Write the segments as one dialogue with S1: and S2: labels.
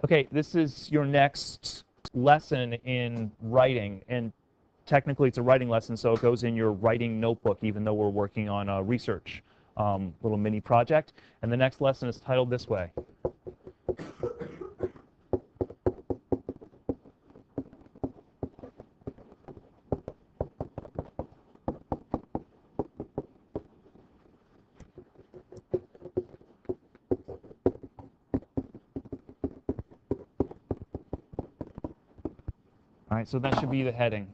S1: Okay, this is your next lesson in writing, and technically it's a writing lesson, so it goes in your writing notebook, even though we're working on a research little mini project. And the next lesson is titled this way. All right, so that should be the heading.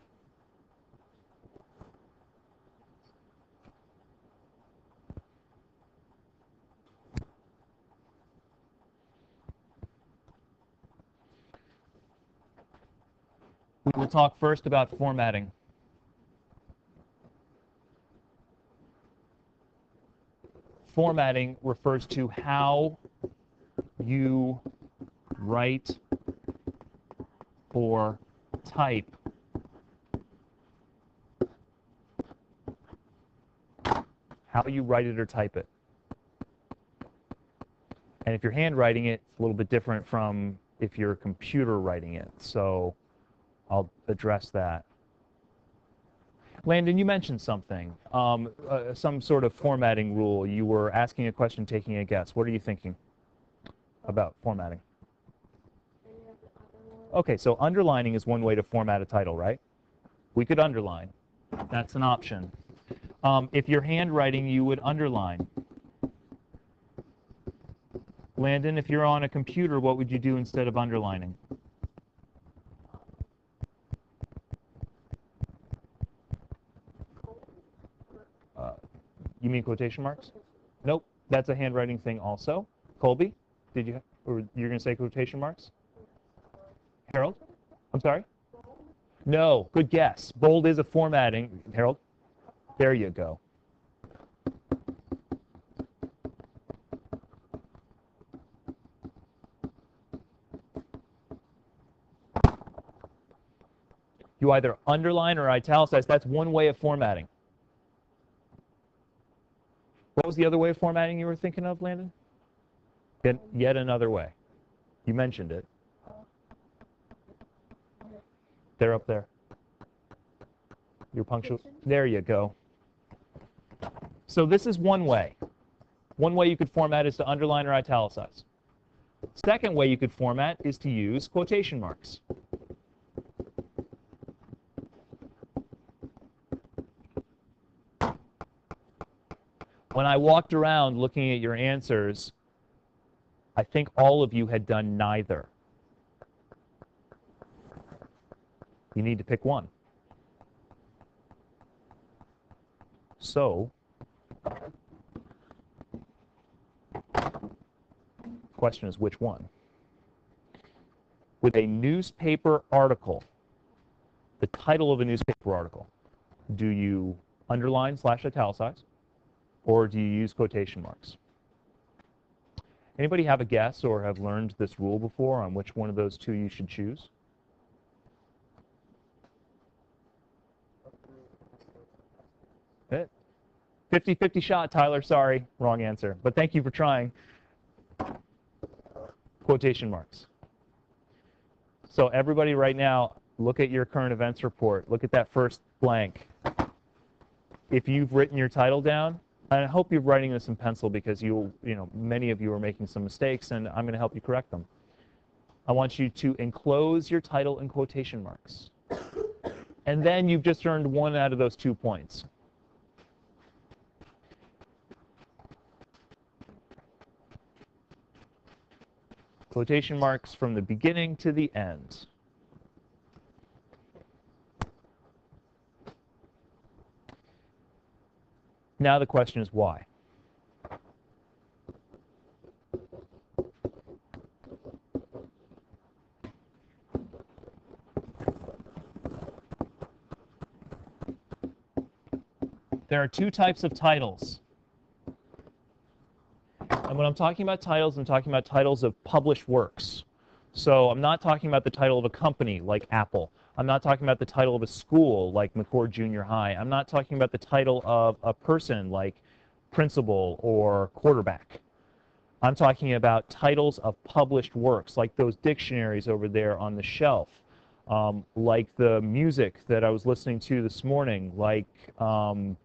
S1: We will talk first about formatting. Formatting refers to how you write or type how you write it or type it. And if you're handwriting it, it's a little bit different from if you're computer writing it. So I'll address that. Landon, you mentioned something, some sort of formatting rule. You were asking a question, taking a guess. What are you thinking about formatting? Okay, so underlining is one way to format a title, right? We could underline. That's an option. If you're handwriting, you would underline. Landon, if you're on a computer, what would you do instead of underlining? You mean quotation marks? Nope, that's a handwriting thing also. Colby, did you, or you're going to say quotation marks? Harold? I'm sorry? No, good guess. Bold is a formatting. Harold? There you go. You either underline or italicize. That's one way of formatting. What was the other way of formatting you were thinking of, Landon? Yet another way. You mentioned it. They're up there. You're punctual. There you go. So this is one way. One way you could format is to underline or italicize. Second way you could format is to use quotation marks. When I walked around looking at your answers, I think all of you had done neither. You need to pick one. So, the question is which one? With a newspaper article, the title of a newspaper article, do you underline / italicize, or do you use quotation marks? Anybody have a guess or have learned this rule before on which one of those two you should choose? Okay. 50-50 shot, Tyler. Sorry, wrong answer. But thank you for trying. Quotation marks. So everybody right now, look at your current events report. Look at that first blank. If you've written your title down, and I hope you're writing this in pencil because many of you are making some mistakes, and I'm going to help you correct them. I want you to enclose your title in quotation marks. And then you've just earned one out of those 2 points. Quotation marks from the beginning to the end. Now the question is why? There are 2 types of titles. And when I'm talking about titles, I'm talking about titles of published works. So I'm not talking about the title of a company like Apple. I'm not talking about the title of a school like McCord Junior High. I'm not talking about the title of a person like principal or quarterback. I'm talking about titles of published works, like those dictionaries over there on the shelf, like the music that I was listening to this morning, like the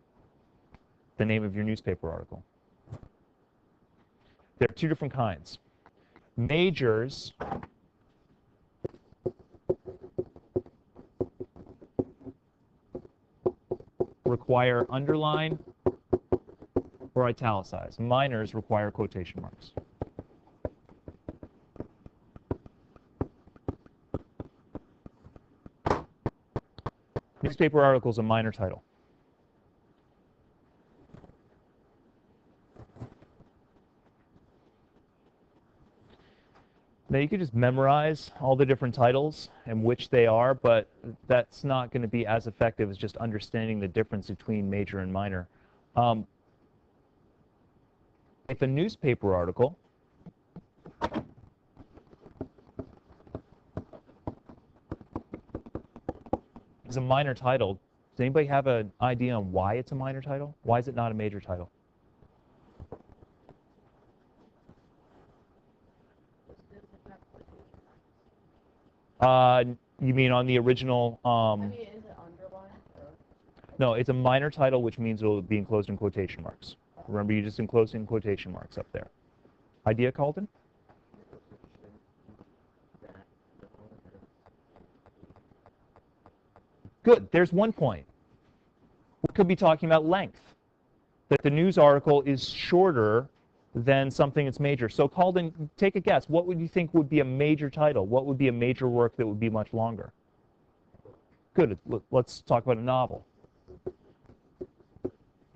S1: name of your newspaper article. There are two different kinds. Majors require underline or italicize. Minors require quotation marks. Newspaper article is a minor title. Now you could just memorize all the different titles and which they are, but that's not going to be as effective as just understanding the difference between major and minor. If a newspaper article is a minor title, does anybody have an idea on why it's a minor title? Why is it not a major title? You mean on the original?
S2: I mean, is it underlined? Or?
S1: No, it's a minor title, which means it will be enclosed in quotation marks. Remember, you just enclosed in quotation marks up there. Idea, Calden? Good. There's one point. We could be talking about length, that the news article is shorter than something that's major. So Calden, take a guess. What would you think would be a major title? What would be a major work that would be much longer? Good. Let's talk about a novel.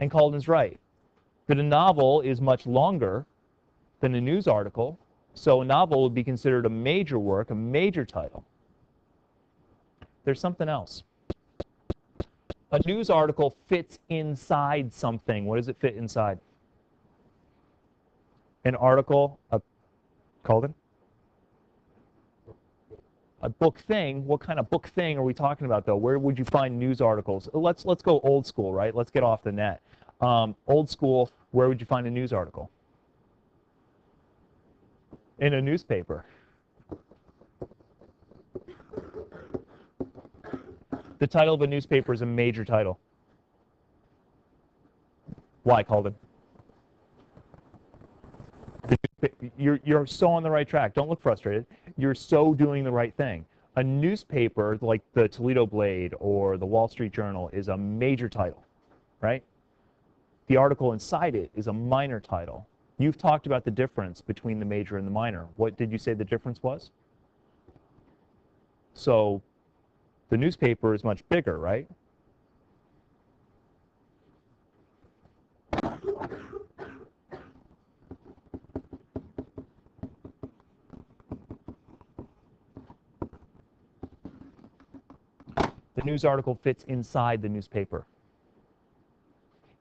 S1: And Calden's right. That a novel is much longer than a news article, so a novel would be considered a major work, a major title. There's something else. A news article fits inside something. What does it fit inside? An article, Calden? A book thing. What kind of book thing are we talking about, though? Where would you find news articles? Let's go old school, right? Let's get off the net. Old school, where would you find a news article? In a newspaper. The title of a newspaper is a major title. Why, Calden? You're so on the right track. Don't look frustrated. You're so doing the right thing. A newspaper like the Toledo Blade or the Wall Street Journal is a major title, right? The article inside it is a minor title. You've talked about the difference between the major and the minor. What did you say the difference was? So the newspaper is much bigger, right? The news article fits inside the newspaper.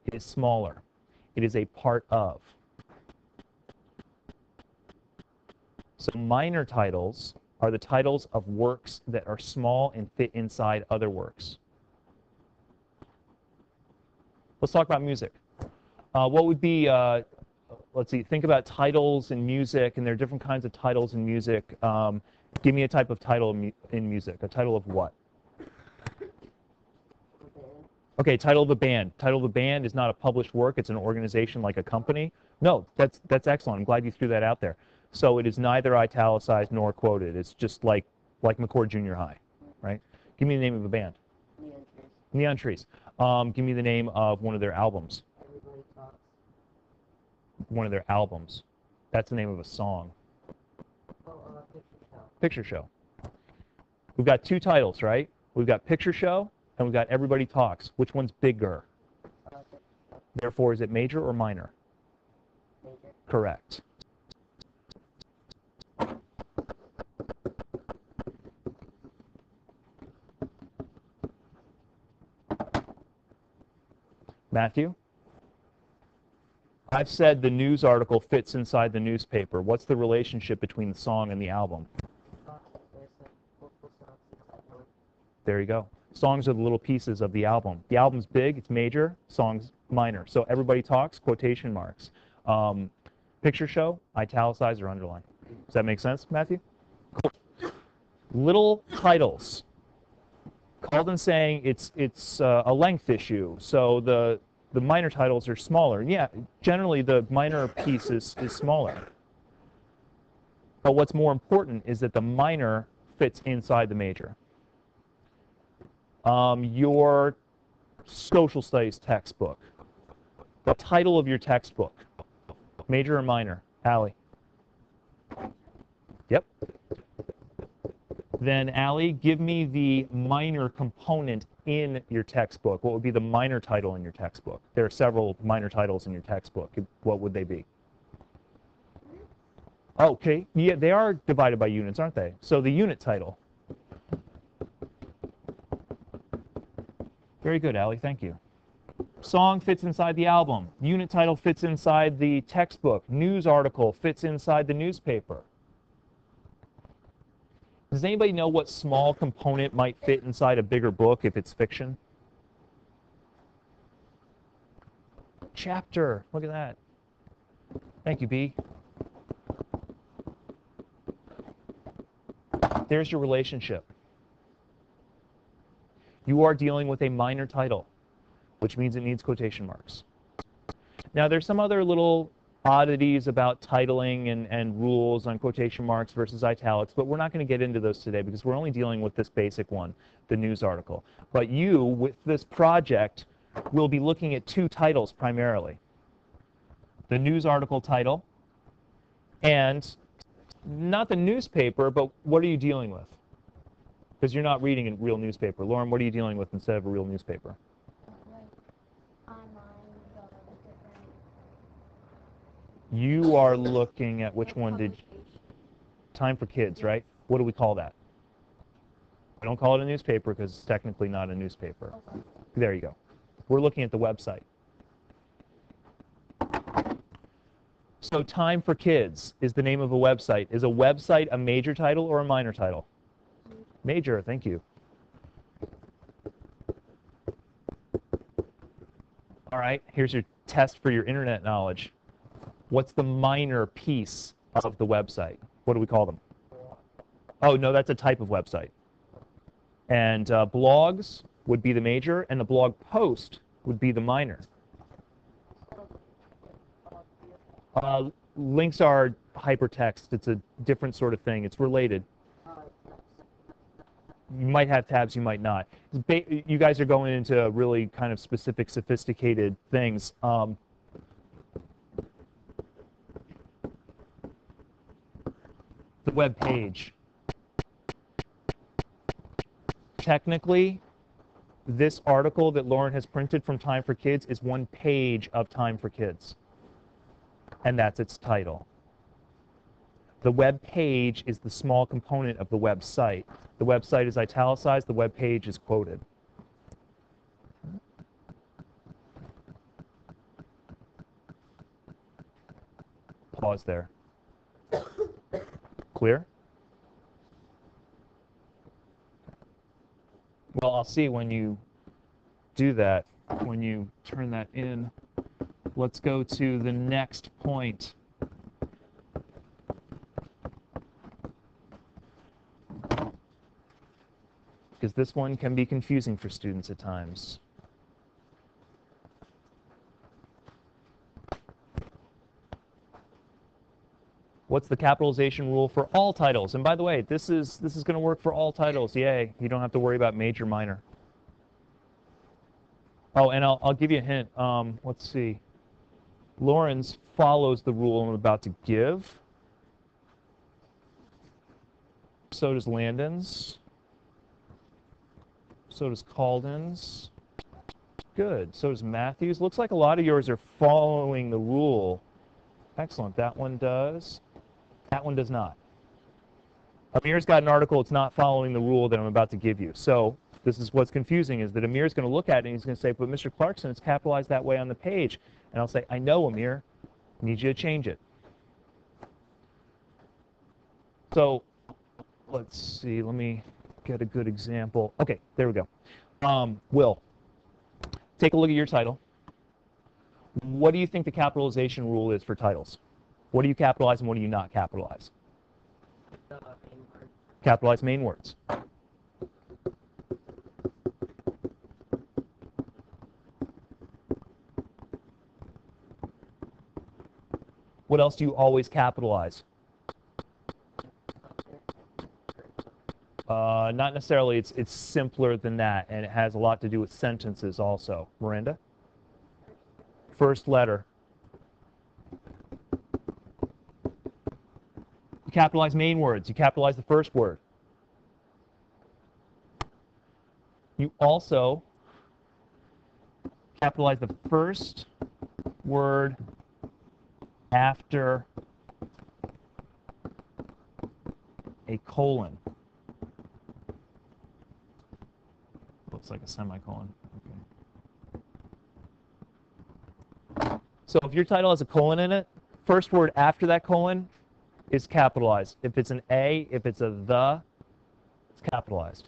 S1: It is smaller. It is a part of. So minor titles are the titles of works that are small and fit inside other works. Let's talk about music. What would be, let's see, think about titles in music, and there are different kinds of titles in music. Give me a type of title in music. A title of what? Okay, title of a band. Title of a band is not a published work. It's an organization like a company. No, that's excellent. I'm glad you threw that out there. So it is neither italicized nor quoted. It's just like McCord Junior High, right? Give me the name of a band. Neon Trees. Give me the name of one of their albums. One of their albums. That's the name of a song. Picture Show. We've got two titles, right? We've got Picture Show and we've got Everybody Talks. Which one's bigger? Therefore, is it major or minor?
S2: Major.
S1: Correct. Matthew? I've said the news article fits inside the newspaper. What's the relationship between the song and the album? There you go. Songs are the little pieces of the album. The album's big, it's major, songs minor. So Everybody Talks, quotation marks. picture show, italicize or underline. Does that make sense, Matthew? Cool. Little titles. Calden's saying it's a length issue, so the minor titles are smaller. And yeah, generally the minor piece is smaller. But what's more important is that the minor fits inside the major. Your social studies textbook, the title of your textbook, major or minor? Allie? Yep. Then Allie, give me the minor component in your textbook. What would be the minor title in your textbook? There are several minor titles in your textbook. What would they be? Okay, yeah, they are divided by units, aren't they? So the unit title. Very good, Allie, thank you. Song fits inside the album. Unit title fits inside the textbook. News article fits inside the newspaper. Does anybody know what small component might fit inside a bigger book if it's fiction? Chapter, look at that. Thank you, B. There's your relationship. You are dealing with a minor title, which means it needs quotation marks. Now, there's some other little oddities about titling and rules on quotation marks versus italics, but we're not going to get into those today because we're only dealing with this basic one, the news article. But you, with this project, will be looking at two titles primarily. The news article title and not the newspaper, but what are you dealing with? Because you're not reading a real newspaper. Lauren, what are you dealing with instead of a real newspaper? You are looking at which one did... Time for Kids, right? What do we call that? I don't call it a newspaper because it's technically not a newspaper. Okay. There you go. We're looking at the website. So Time for Kids is the name of a website. Is a website a major title or a minor title? Major, thank you. All right, here's your test for your internet knowledge. What's the minor piece of the website? What do we call them? Oh, no, that's a type of website. And blogs would be the major, and the blog post would be the minor. Links are hypertext. It's a different sort of thing. It's related. You might have tabs, you might not. You guys are going into really kind of specific, sophisticated things. The web page. Technically, this article that Lauren has printed from Time for Kids is one page of Time for Kids. And that's its title. The web page is the small component of the website. The website is italicized, the web page is quoted. Pause there. Clear? Well, I'll see when you do that, when you turn that in. Let's go to the next point. Because this one can be confusing for students at times. What's the capitalization rule for all titles? And by the way, this is going to work for all titles. Yay! You don't have to worry about major, minor. Oh, and I'll give you a hint. Let's see. Lauren's follows the rule I'm about to give. So does Landon's. So does Calden's. Good. So does Matthew's. Looks like a lot of yours are following the rule. Excellent. That one does. That one does not. Amir's got an article. It's not following the rule that I'm about to give you. So this is what's confusing, is that Amir's going to look at it and he's going to say, but Mr. Clarkson, it's capitalized that way on the page. And I'll say, I know, Amir. I need you to change it. So let's see. Let me get a good example. Okay, there we go. Will, take a look at your title. What do you think the capitalization rule is for titles? What do you capitalize and what do you not capitalize?
S2: The main word.
S1: Capitalize main words. What else do you always capitalize? Not necessarily. It's simpler than that, and it has a lot to do with sentences also. Miranda? First letter. You capitalize main words. You capitalize the first word. You also capitalize the first word after a colon. Looks like a semicolon. Okay. So if your title has a colon in it, first word after that colon is capitalized. If it's an A, if it's a the, it's capitalized.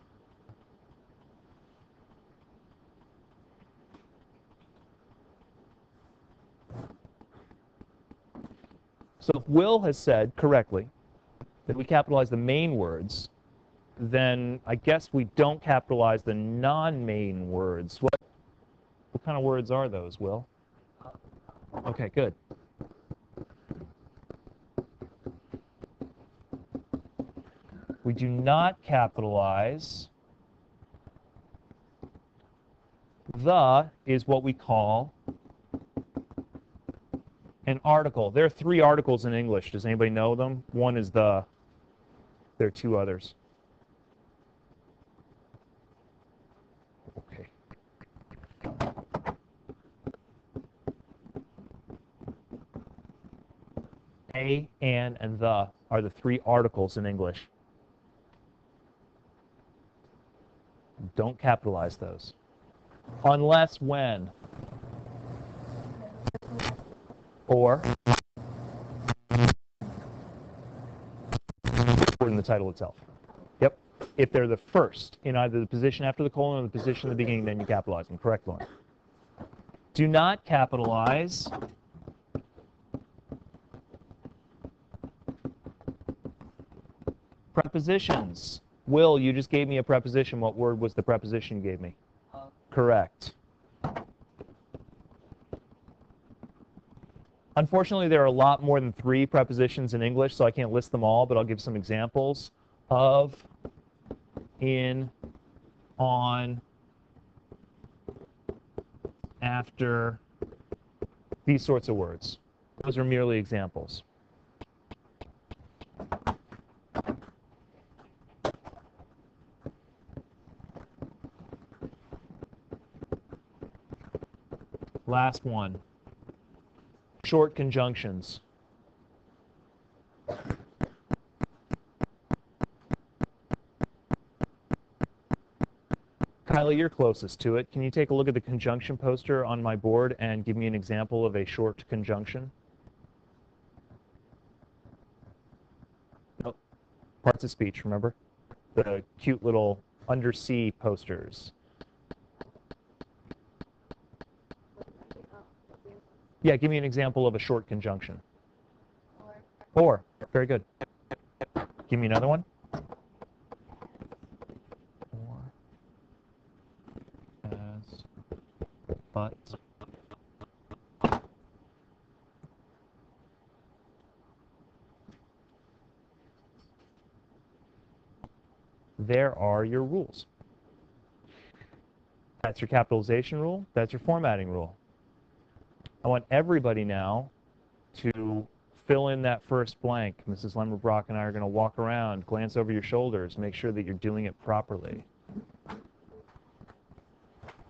S1: So if Will has said correctly that we capitalize the main words, then I guess we don't capitalize the non-main words. What kind of words are those, Will? Okay, good. We do not capitalize the is what we call an article. There are 3 articles in English. Does anybody know them? One is the. There are 2 others. Okay. A, an, and the are the 3 articles in English. Don't capitalize those. Unless when? Or in the title itself. Yep. If they're the first in either the position after the colon or the position at the beginning, then you capitalize them. Correct, Lauren. Do not capitalize prepositions. Will, you just gave me a preposition. What word was the preposition you gave me? Correct. Unfortunately, there are a lot more than 3 prepositions in English, so I can't list them all, but I'll give some examples of, in, on, after, these sorts of words. Those are merely examples. Last one. Short conjunctions. Kylie, you're closest to it. Can you take a look at the conjunction poster on my board and give me an example of a short conjunction? Nope. Parts of speech, remember? The cute little undersea posters. Yeah, give me an example of a short conjunction. Or. Very good. Give me another one. Or. As. But. There are your rules. That's your capitalization rule. That's your formatting rule. I want everybody now to fill in that first blank. Mrs. Lemmerbrock and I are going to walk around, glance over your shoulders, make sure that you're doing it properly.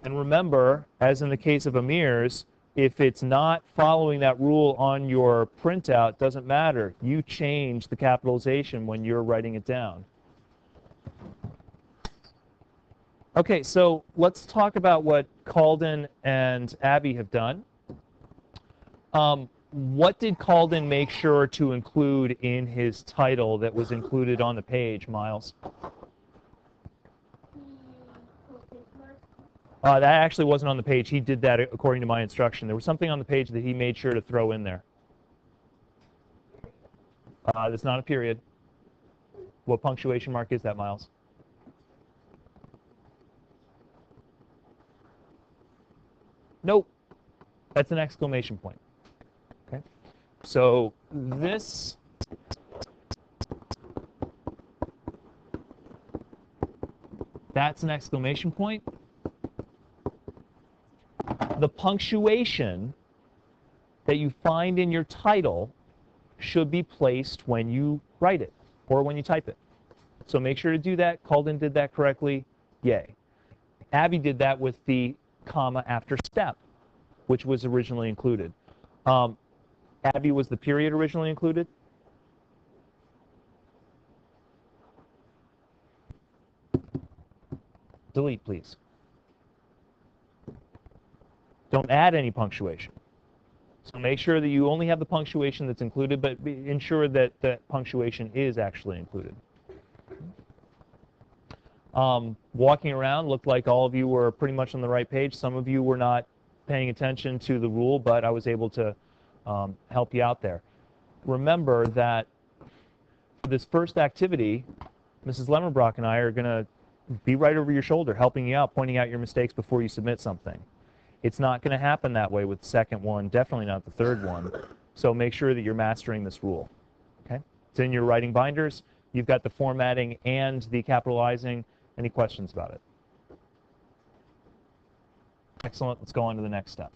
S1: And remember, as in the case of Amir's, if it's not following that rule on your printout, doesn't matter. You change the capitalization when you're writing it down. Okay, so let's talk about what Calden and Abby have done. What did Calden make sure to include in his title that was included on the page, Miles? That actually wasn't on the page. He did that according to my instruction. There was something on the page that he made sure to throw in there. That's not a period. What punctuation mark is that, Miles? Nope. That's an exclamation point. Okay. So that's an exclamation point. The punctuation that you find in your title should be placed when you write it or when you type it. So make sure to do that. Calden did that correctly. Yay. Abby did that with the comma after step, which was originally included. Abby, was the period originally included? Delete, please. Don't add any punctuation. So make sure that you only have the punctuation that's included, but ensure that that punctuation is actually included. Walking around, looked like all of you were pretty much on the right page. Some of you were not paying attention to the rule, but I was able to help you out there. Remember that for this first activity, Mrs. Lemmerbrock and I are going to be right over your shoulder, helping you out, pointing out your mistakes before you submit something. It's not going to happen that way with the second one, definitely not the third one. So make sure that you're mastering this rule. Okay? It's in your writing binders. You've got the formatting and the capitalizing. Any questions about it? Excellent. Let's go on to the next step.